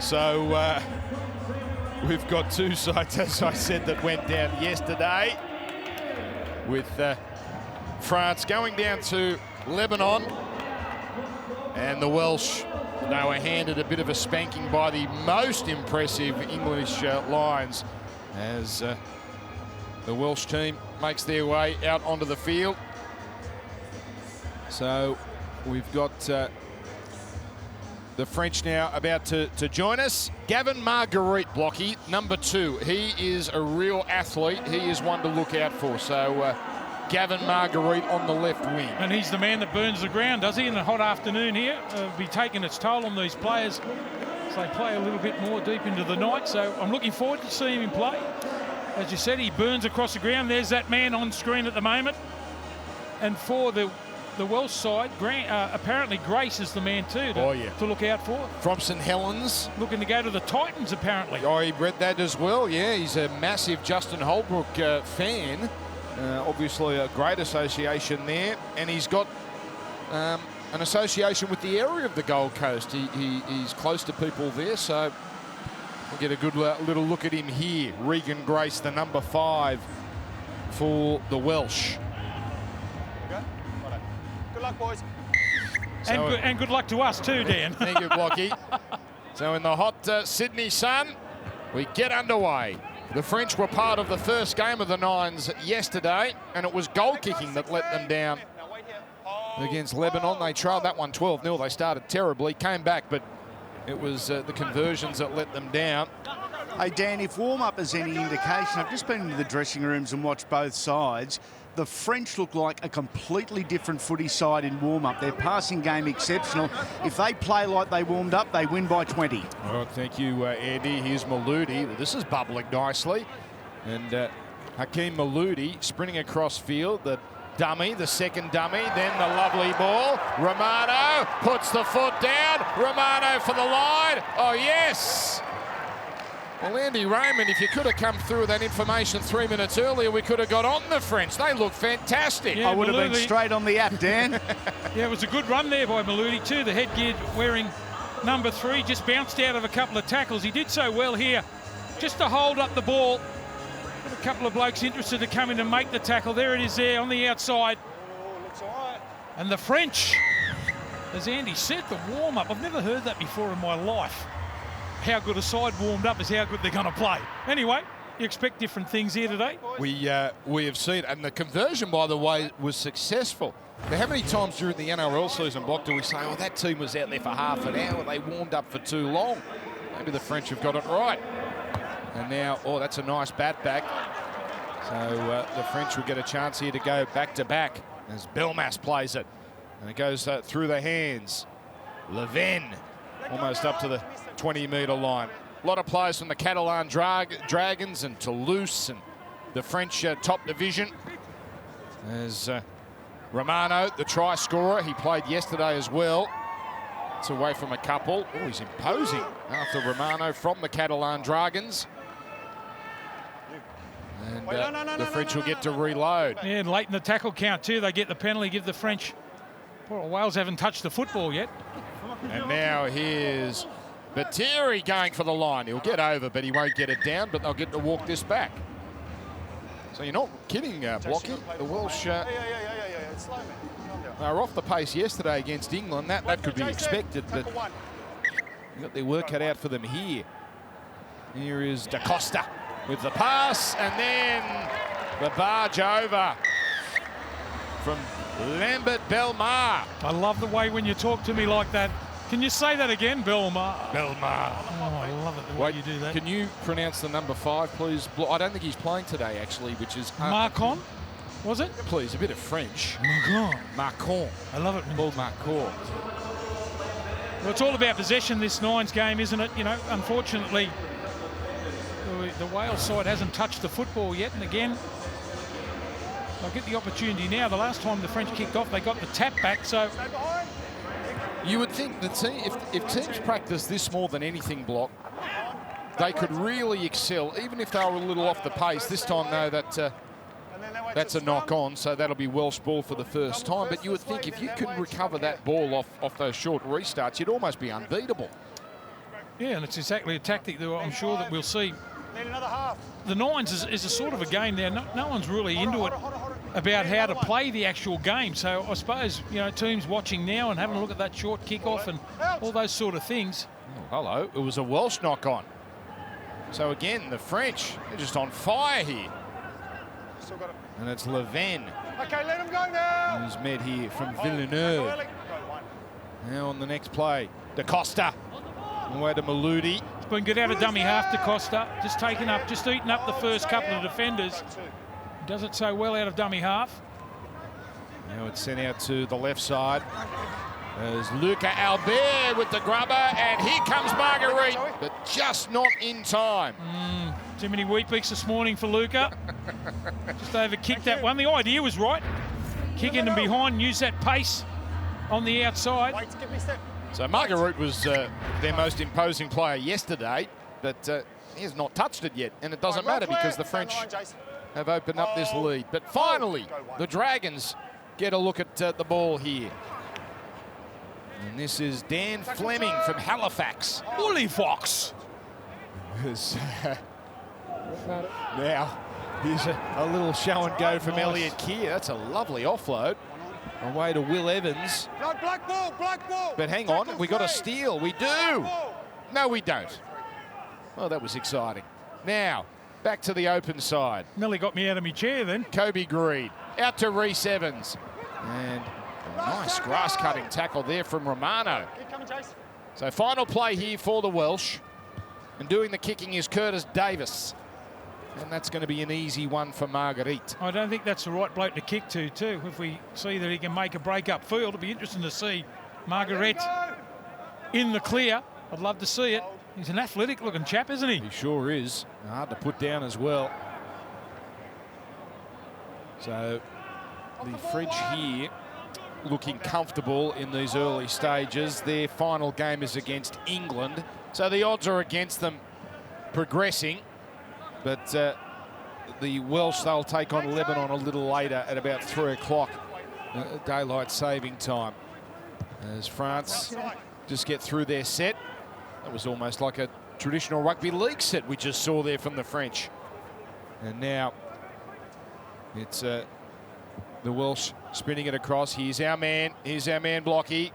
So we've got two sides, as I said, that went down yesterday, with France going down to Lebanon, and the Welsh, they were handed a bit of a spanking by the most impressive English Lions, as the Welsh team makes their way out onto the field. So we've got the French now about to join us. Gavin Marguerite, Blocky, number 2. He is a real athlete. He is one to look out for. So Gavin Marguerite on the left wing. And he's the man that burns the ground, does he, in a hot afternoon here? It'll be taking its toll on these players as they play a little bit more deep into the night. So I'm looking forward to seeing him play. As you said, he burns across the ground. There's that man on screen at the moment. And for the Welsh side, apparently Grace is the man too to look out for. From St Helens. Looking to go to the Titans, apparently. Oh, he read that as well, yeah. He's a massive Justin Holbrook fan. Obviously a great association there. And he's got an association with the area of the Gold Coast. He's close to people there, so we'll get a good little look at him here. Regan Grace, the number 5 for the Welsh. Good luck, boys. And good luck to us too, Dan. Thank you, Blocky. So in the hot Sydney sun, we get underway. The French were part of the first game of the Nines yesterday, and it was goal kicking that let them down against Lebanon. They trailed that one 12-0. They started terribly, came back, but it was the conversions that let them down. Hey, Dan, if warm-up is any indication, I've just been into the dressing rooms and watched both sides. The French look like a completely different footy side in warm-up. Their passing game exceptional. If they play like they warmed up, they win by 20. Well, thank you, Andy. Here's Maludi. This is bubbling nicely. And Hakeem Maludi sprinting across field. The dummy, the second dummy, then the lovely ball. Romano puts the foot down. Romano for the line. Oh, yes. Well, Andy Raymond, if you could have come through with that information 3 minutes earlier, we could have got on the French. They look fantastic. Yeah, I would have been straight on the app, Dan. Yeah, it was a good run there by Maludi too. The headgear wearing number 3 just bounced out of a couple of tackles. He did so well here just to hold up the ball. Got a couple of blokes interested to come in and make the tackle. There it is there on the outside. Looks all right. And the French, as Andy said, the warm-up. I've never heard that before in my life. How good a side warmed up is how good they're going to play. Anyway, you expect different things here today. We have seen, and the conversion, by the way, was successful. Now, how many times during the NRL season, Block, do we say, oh, that team was out there for half an hour, they warmed up for too long? Maybe the French have got it right. And now, oh, that's a nice bat back. So the French will get a chance here to go back-to-back as Belmas plays it. And it goes through the hands. Leven, almost up to the 20-metre line. A lot of players from the Catalan Dragons and Toulouse and the French top division. As Romano, the try scorer, he played yesterday as well. It's away from a couple. Oh, he's imposing after Romano from the Catalan Dragons. And the French will get to reload. Yeah, and late in the tackle count too, they get the penalty, give the French. Poor Wales haven't touched the football yet. And now here's Battieri going for the line. He'll get over, but he won't get it down, but they'll get to walk this back. So you're not kidding, Blocky. The Welsh It's slow, man. they were off the pace yesterday against England. That could be expected, but they've got their work cut out for them here. Here is Da Costa with the pass, and then the barge over from Lambert Belmar. I love the way when you talk to me like that. Can you say that again, Belmar? Belmar. Oh, I love it the way you do that. Can you pronounce the number 5, please? I don't think he's playing today, actually, which is... Marcon, was it? Please, a bit of French. Marcon. I love it. Paul Marcon. Well, it's all about possession, this Nines game, isn't it? You know, unfortunately, the Wales side hasn't touched the football yet, and again, they'll get the opportunity now. The last time the French kicked off, they got the tap back, so... You would think that if teams practice this more than anything, Block, they could really excel, even if they were a little off the pace. This time, though, that's a knock-on, so that'll be Welsh ball for the first time. But you would think if you could recover that ball off those short restarts, you'd almost be unbeatable. Yeah, and it's exactly a tactic that I'm sure that we'll see. Need another half. The nines is a sort of a game now. No one's really into it about how to play the actual game. So I suppose, you know, teams watching now and having a look at that short kickoff and all those sort of things. Oh, hello. It was a Welsh knock on. So again, the French, they're just on fire here. Still got it. And it's Leven Okay, let him go now. who's met here from Go Villeneuve. early. Go one. Now on the next play, Da Costa. Away to Maludi. It's been good out of dummy half to Costa. Just eating up the first couple of defenders. Go two. Does it so well out of dummy half. Now it's sent out to the left side. There's Luca Albert with the grubber, and here comes Marguerite, but just not in time. Too many Weet-Bix this morning for Luca. Just over-kicked that one. The idea was right. Kick in and behind, and use that pace on the outside. Wait, give me a step. So Marguerite was their most imposing player yesterday, but he has not touched it yet, and it doesn't matter because the French have opened up this lead. But finally, the Dragons get a look at the ball here. And this is Dan Fleming from Halifax. Woolly Fox. Now, here's a little show and go from Elliot Keir. That's a lovely offload. Away to Will Evans. Black ball, black ball. But hang on, we got a steal. We do. No, we don't. Oh, that was exciting. Now, back to the open side. Nearly got me out of my chair then. Kobe Greed out to Reese Evans. And a nice grass-cutting tackle there from Romano. Keep coming, Jace. So final play here for the Welsh. And doing the kicking is Curtis Davis. And that's going to be an easy one for Marguerite. I don't think that's the right bloke to kick to, too. If we see that he can make a break up field, it'll be interesting to see Marguerite in the clear. I'd love to see it. He's an athletic-looking chap, isn't he? He sure is. Hard to put down as well. So the French here looking comfortable in these early stages. Their final game is against England. So the odds are against them progressing. But the Welsh, they'll take on Lebanon a little later at about 3 o'clock daylight saving time. As France just get through their set. That was almost like a traditional rugby league set we just saw there from the French. And now it's the Welsh spinning it across. Here's our man Blocky.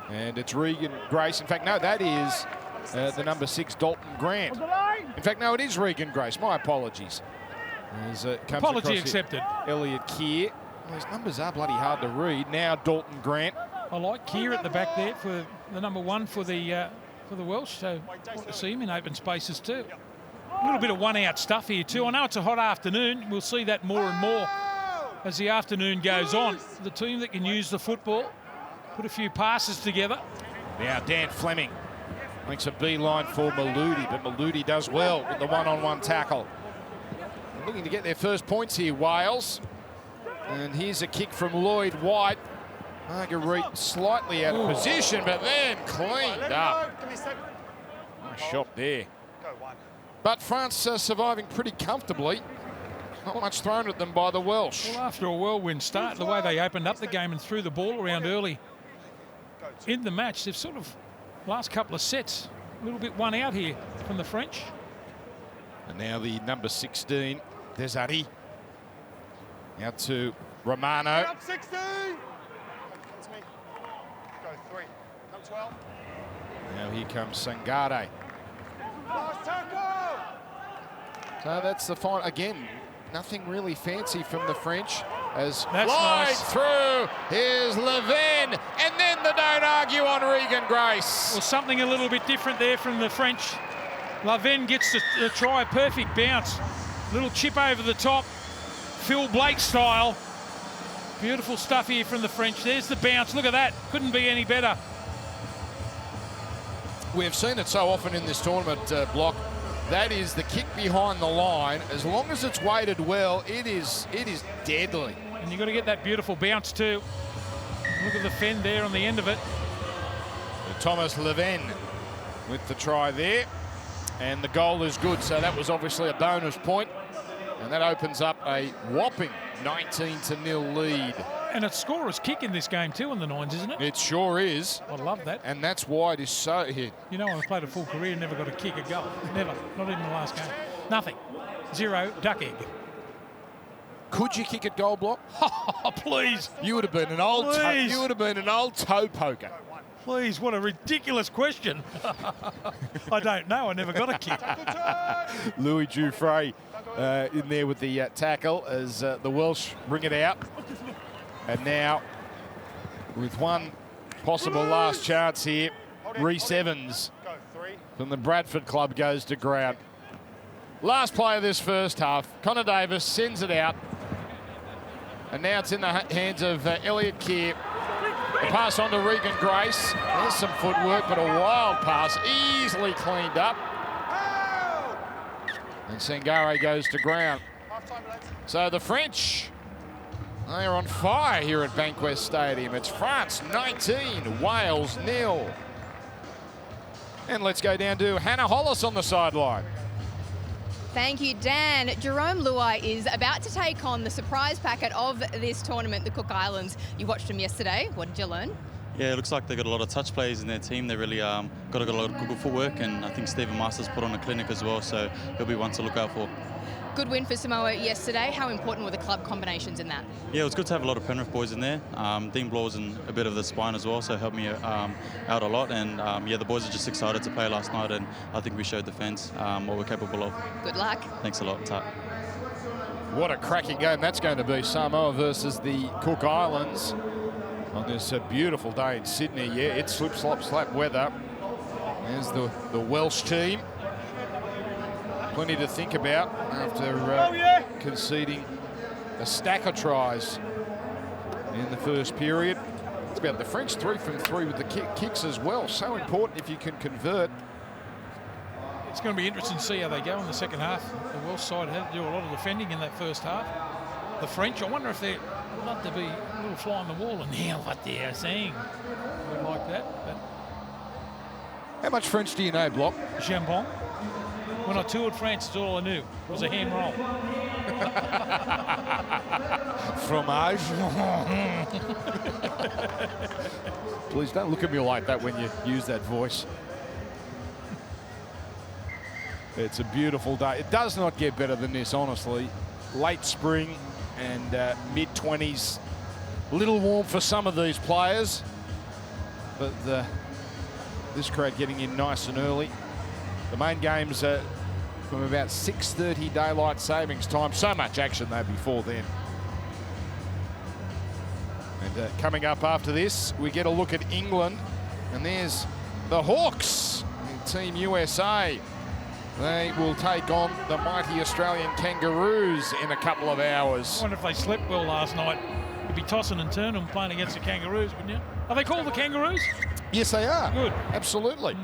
And it's Regan Grace. In fact, no, that is the number 6, Dalton Grant. In fact, no, it is Regan Grace. My apologies. Apology accepted. Elliot Keir. Well, his numbers are bloody hard to read. Now Dalton Grant. I like Keir at the back there for the number 1 for the Welsh. So want to see him in open spaces too. A little bit of one-out stuff here too. I know it's a hot afternoon. We'll see that more and more as the afternoon goes on. The team that can use the football, put a few passes together. Now Dan Fleming makes a beeline for Maludi, but Maludi does well with the one-on-one tackle. Looking to get their first points here, Wales. And here's a kick from Lloyd White. Marguerite slightly out of position, but then cleaned up. Give me a step. Nice shot there. Go one. But France surviving pretty comfortably. Not much thrown at them by the Welsh. Well, after a whirlwind start, the way they opened up the game and threw the ball around early in the match, they've sort of, last couple of sets, a little bit one out here from the French. And now the number 16, Desari. Out to Romano. Up 16. Come to me. Go 3. Come 12. Now here comes Sangare. Last tackle. So that's the final. Again, nothing really fancy from the French. As That's Lloyd nice. through, here's Leven, and then the don't argue on Regan Grace. Well, something a little bit different there from the French. Laven gets the try, perfect bounce. Little chip over the top, Phil Blake style. Beautiful stuff here from the French. There's the bounce, look at that. Couldn't be any better. We've seen it so often in this tournament, Block. That is the kick behind the line. As long as it's weighted well, it is deadly. And you've got to get that beautiful bounce too. Look at the fend there on the end of it. Thomas Leven with the try there. And the goal is good, so that was obviously a bonus point. And that opens up a whopping 19-0 lead. And it's scorer's kick in this game too in the Nines, isn't it? It sure is. I love that. And that's why it is so here. You know, I've played a full career, never got a kick, a goal. Never. Not even the last game. Nothing. 0, duck egg. Could you kick at goal block? Oh, please. You would have been an old Please. you would have been an old toe poker. Please, what a ridiculous question. I don't know. I never got a kick. Louis Dufresne in there with the tackle as the Welsh bring it out. And now, with one possible last chance here, Rhys Evans from the Bradford club goes to ground. Last play of this first half. Connor Davis sends it out. And now it's in the hands of Elliot Keir. The pass on to Regan Grace. There's some footwork, but a wild pass, easily cleaned up. And Sangare goes to ground. So the French, they are on fire here at Bankwest Stadium. It's France 19, Wales 0. And let's go down to Hannah Hollis on the sideline. Thank you, Dan. Jerome Luai is about to take on the surprise packet of this tournament, the Cook Islands. You watched them yesterday. What did you learn? Yeah, it looks like they've got a lot of touch players in their team. They really got a lot of good footwork, and I think Stephen Masters put on a clinic as well, so he'll be one to look out for. Good win for Samoa yesterday. How important were the club combinations in that? Yeah, it was good to have a lot of Penrith boys in there. Dean Blaw's in a bit of the spine as well, so helped me out a lot. And yeah, the boys are just excited to play last night, and I think we showed the fans what we're capable of. Good luck. Thanks a lot. Ta. What a cracking game that's going to be. Samoa versus the Cook Islands on this beautiful day in Sydney. Yeah, it's slip, slop, slap weather. There's the Welsh team. Plenty to think about after conceding a stack of tries in the first period. It's about the French 3 from 3 with the kicks as well. So important if you can convert. It's going to be interesting to see how they go in the second half. The Welsh side had to do a lot of defending in that first half. The French, I wonder if they'd love to be a little fly on the wall and hear what they're saying. I would like that. But How much French do you know, Block? Jambon. When I toured France, it's all I knew. It was a ham roll. Fromage. Please don't look at me like that when you use that voice. It's a beautiful day. It does not get better than this, honestly. Late spring and mid-20s. A little warm for some of these players, but this crowd getting in nice and early. The main game's from about 6:30 daylight savings time. So much action though before then. And coming up after this, we get a look at England, and there's the Hawks in Team USA. They will take on the mighty Australian Kangaroos in a couple of hours. I wonder if they slept well last night. You'd be tossing and turning playing against the Kangaroos, wouldn't you? Are they called the Kangaroos? Yes, they are. Good. Absolutely.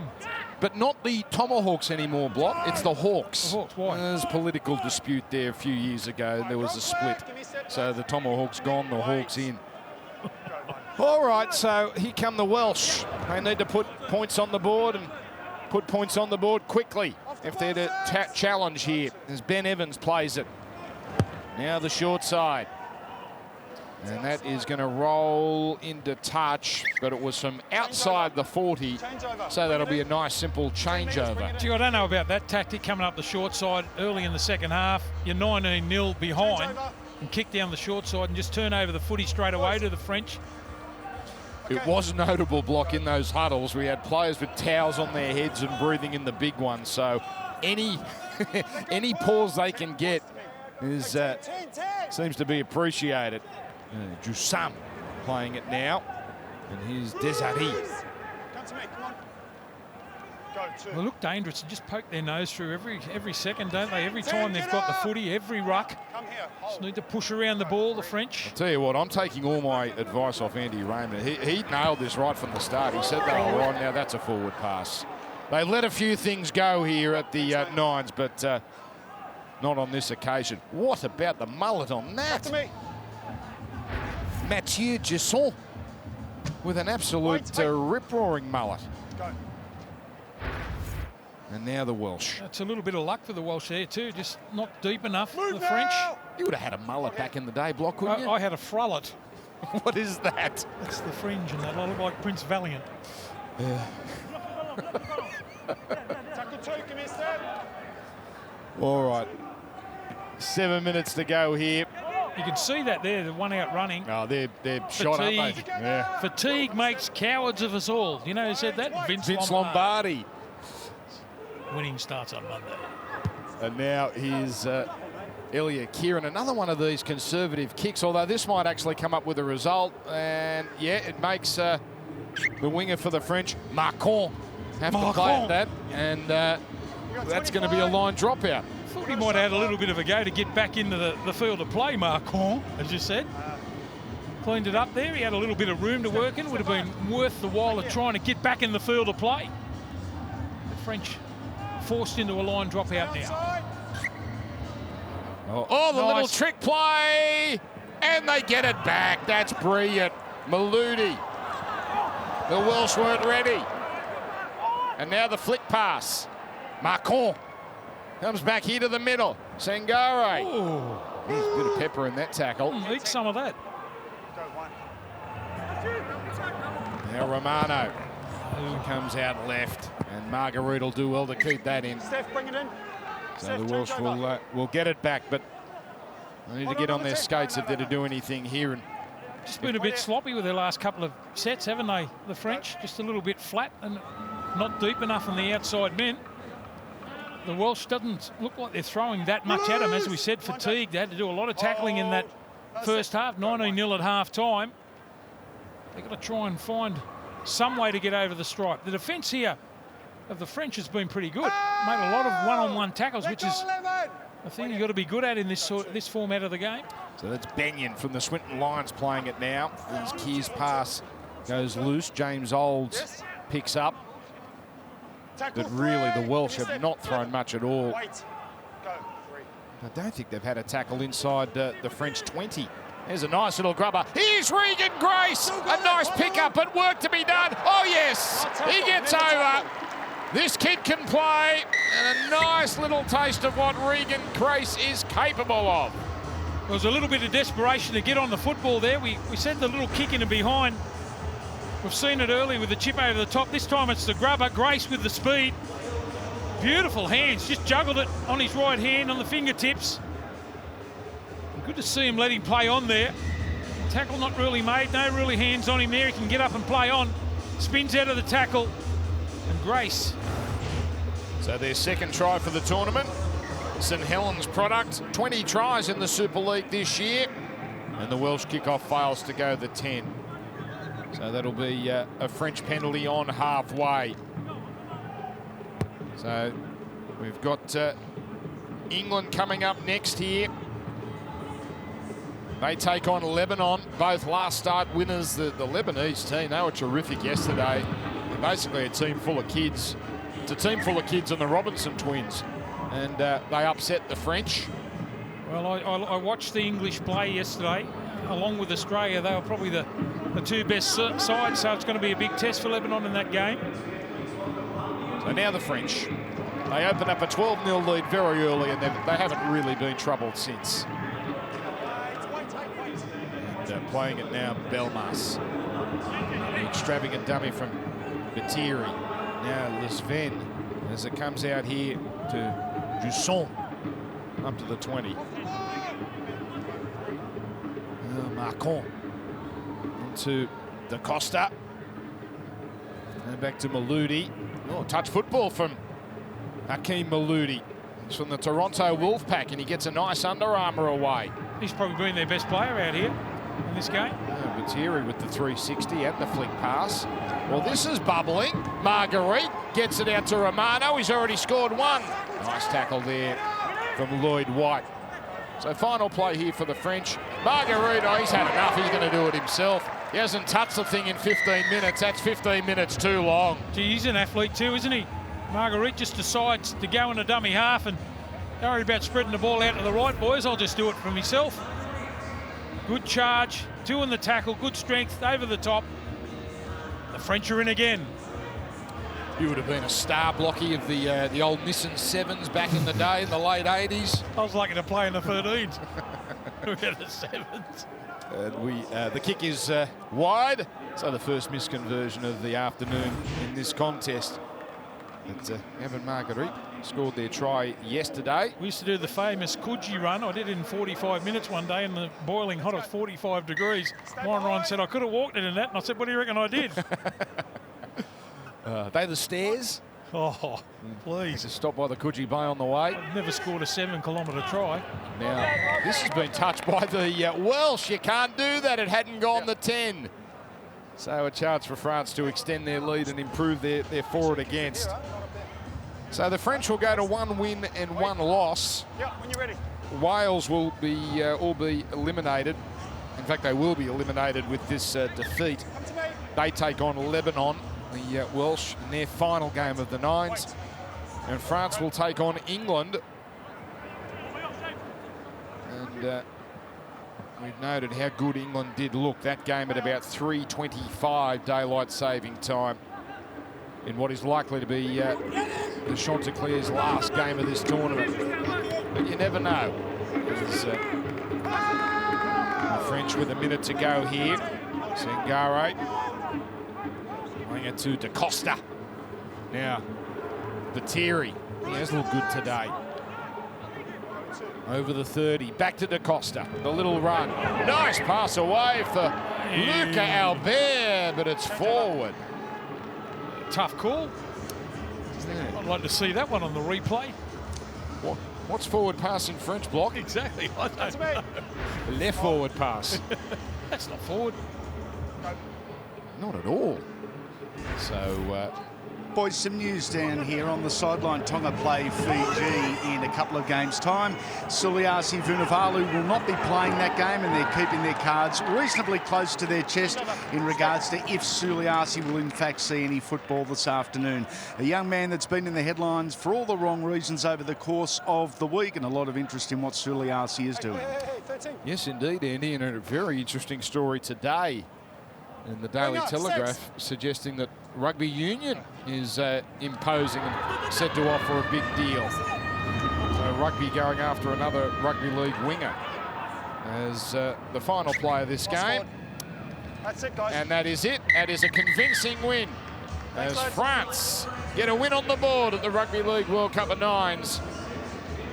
But not the Tomahawks anymore, Block. It's the Hawks. The Hawks, why? There's a political dispute there a few years ago. There was a split. So the Tomahawks gone, the Hawks in. All right, so here come the Welsh. They need to put points on the board and put points on the board quickly if they're to challenge here, as Ben Evans plays it. Now the short side. And that is going to roll into touch, but it was from outside the 40, so that'll be a nice, simple changeover. Gee, I don't know about that tactic coming up the short side early in the second half. You're 19-0 behind and kick down the short side and just turn over the footy straight away to the French. It was notable, Block, in those huddles. We had players with towels on their heads and breathing in the big ones, so any pause they can get is seems to be appreciated. Jusam playing it now, and here's Desiree. Come to me, come on. Go, 2. They look dangerous and just poke their nose through every second, don't they? Every time they've got the footy, every ruck. Come here. Just need to push around the ball, the French. Tell you what, I'm taking all my advice off Andy Raymond. He nailed this right from the start. He said they were right. Now that's a forward pass. They let a few things go here at the Nines, but not on this occasion. What about the mullet on that? Come to me. Mathieu Gisson with an absolute rip-roaring mullet. Go. And now the Welsh. That's a little bit of luck for the Welsh there too, just not deep enough for Move the French. now. You would have had a mullet back in the day, Block, wouldn't you? I had a frullet. What is that? That's the fringe, and that I look like Prince Valiant. Tackle 2, come here, Steph. All right. 7 minutes to go here. You can see that there, the one out running. Oh, they're shot, aren't they? Fatigue. Yeah. Fatigue makes cowards of us all. You know who said that? Vince Lombardi. Winning starts on Monday. And now here's Ilya Kieran, another one of these conservative kicks, although this might actually come up with a result. And yeah, it makes the winger for the French, Marcon, have to play at that. And that's going to be a line dropout. Thought he might have had a little bit of a go to get back into the field of play, Marcon, as you said. Cleaned it up there. He had a little bit of room to work in. Would have been worth the while of trying to get back in the field of play. The French forced into a line dropout now. Oh, the little trick play. And they get it back. That's brilliant. Maludi. The Welsh weren't ready. And now the flick pass. Marcon comes back here to the middle. Sangare. Oh, There's a bit of pepper in that tackle. eat some of that. Go 1. Now Romano comes out left. And Marguerite will do well to keep that in. Steph, bring it in. So the Welsh will get it back, but they need to get on their skates if they're to do anything here. And Just been a bit sloppy with their last couple of sets, haven't they, the French? Just a little bit flat and not deep enough on the outside men. The Welsh doesn't look like they're throwing that much at them. As we said, fatigued. They had to do a lot of tackling in that first half, 19-0 at half-time. They've got to try and find some way to get over the stripe. The defence here of the French has been pretty good. Made a lot of one-on-one tackles, which is a thing you've got to be good at in this format of the game. so that's Benyon from the Swinton Lions playing it now. His Keys pass goes loose. James Olds picks up. But really, the Welsh have not thrown much at all. Wait. Go 3. I don't think they've had a tackle inside the French 20. There's a nice little grubber. Here's Regan Grace. A nice pickup, but work to be done. Oh, yes. He gets over. This kid can play. And a nice little taste of what Regan Grace is capable of. There was a little bit of desperation to get on the football there. We said the little kick in and behind. We've seen it early with the chip over the top. This time it's the grubber. Grace with the speed. Beautiful hands. Just juggled it on his right hand on the fingertips. Good to see him let him play on there. Tackle not really made. No really hands on him there. He can get up and play on. Spins out of the tackle. And Grace. So their second try for the tournament. St Helens product. 20 tries in the Super League this year. And the Welsh kickoff fails to go the 10. So that'll be a French penalty on halfway. So we've got England coming up next here. They take on Lebanon, both last start winners. The Lebanese team, they were terrific yesterday. They're basically a team full of kids. It's a team full of kids and the Robinson twins. And they upset the French. Well, I watched the English play yesterday. Along with Australia, they were probably the two best sides, so it's going to be a big test for Lebanon in that game. So now the French. They open up a 12-0 lead very early, and they haven't really been troubled since. And playing it now, Belmas. An extravagant dummy from Batiri. Now Lisven, as it comes out here to Jusson, up to the 20. Marcon to Da Costa. And back to Maludi. Oh, touch football from Hakeem Maludi. He's from the Toronto Wolfpack, and he gets a nice Under Armour away. He's probably been their best player out here in this game. Batiri with the 360 and the flick pass. Well, this is bubbling. Marguerite gets it out to Romano. He's already scored one. Nice tackle there from Lloyd White. So final play here for the French. Marguerite, oh, he's had enough. He's going to do it himself. He hasn't touched the thing in 15 minutes. That's 15 minutes too long. Gee, he's an athlete too, isn't he? Marguerite just decides to go in a dummy half and don't worry about spreading the ball out to the right, boys. I'll just do it for myself. Good charge, 2 in the tackle, good strength, over the top. The French are in again. He would have been a star blocky of the old Nissan 7s back in the day, in the late 80s. I was lucky to play in the 13s. We had the 7s. And the kick is wide, so the first misconversion of the afternoon in this contest. But Evan Marguerite scored their try yesterday. We used to do the famous Coogee run. I did it in 45 minutes one day in the boiling hot of 45 degrees. Warren Ryan said I could have walked it in that, and I said, what do you reckon I did? They the stairs? Oh, please. Just stopped by the Coogee Bay on the way. I've never scored a 7-kilometre try. Now, this has been touched by the Welsh. You can't do that. It hadn't gone the 10. So a chance for France to extend their lead and improve their forward against. So the French will go to 1 win and 1 loss. Yeah, when you're ready. Wales will be all be eliminated. In fact, they will be eliminated with this defeat. They take on Lebanon, the Welsh, in their final game of the Nines. And France will take on England. And we've noted how good England did look. That game at about 3:25 daylight saving time in what is likely to be the Chanticleer's last game of this tournament. But you never know. As, the French with a minute to go here. Sangare playing it to Da Costa. Now, Viteri, he has looked good today. Over the 30, back to Da Costa, the little run. Nice pass away for Luca Albert, but it's forward. Tough call. Yeah. I'd like to see that one on the replay. What's forward pass in French block? Exactly. I don't know. Left forward pass. That's not forward. Not at all. So, Boys, some news down here on the sideline. Tonga play Fiji in a couple of games' time. Suliasi Vunivalu will not be playing that game, and they're keeping their cards reasonably close to their chest in regards to if Suliasi will in fact see any football this afternoon. A young man that's been in the headlines for all the wrong reasons over the course of the week, and a lot of interest in what Suliasi is doing. yes, indeed, Andy, and a very interesting story today in the Daily Telegraph suggesting that Rugby Union is imposing and said to offer a big deal. So Rugby going after another Rugby League winger as the final play of this game. That's it, guys. And that is it. That is a convincing win as France get a win on the board at the Rugby League World Cup of Nines.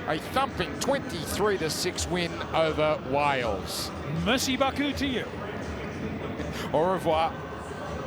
A thumping 23-6 win over Wales. Merci beaucoup to you. Au revoir.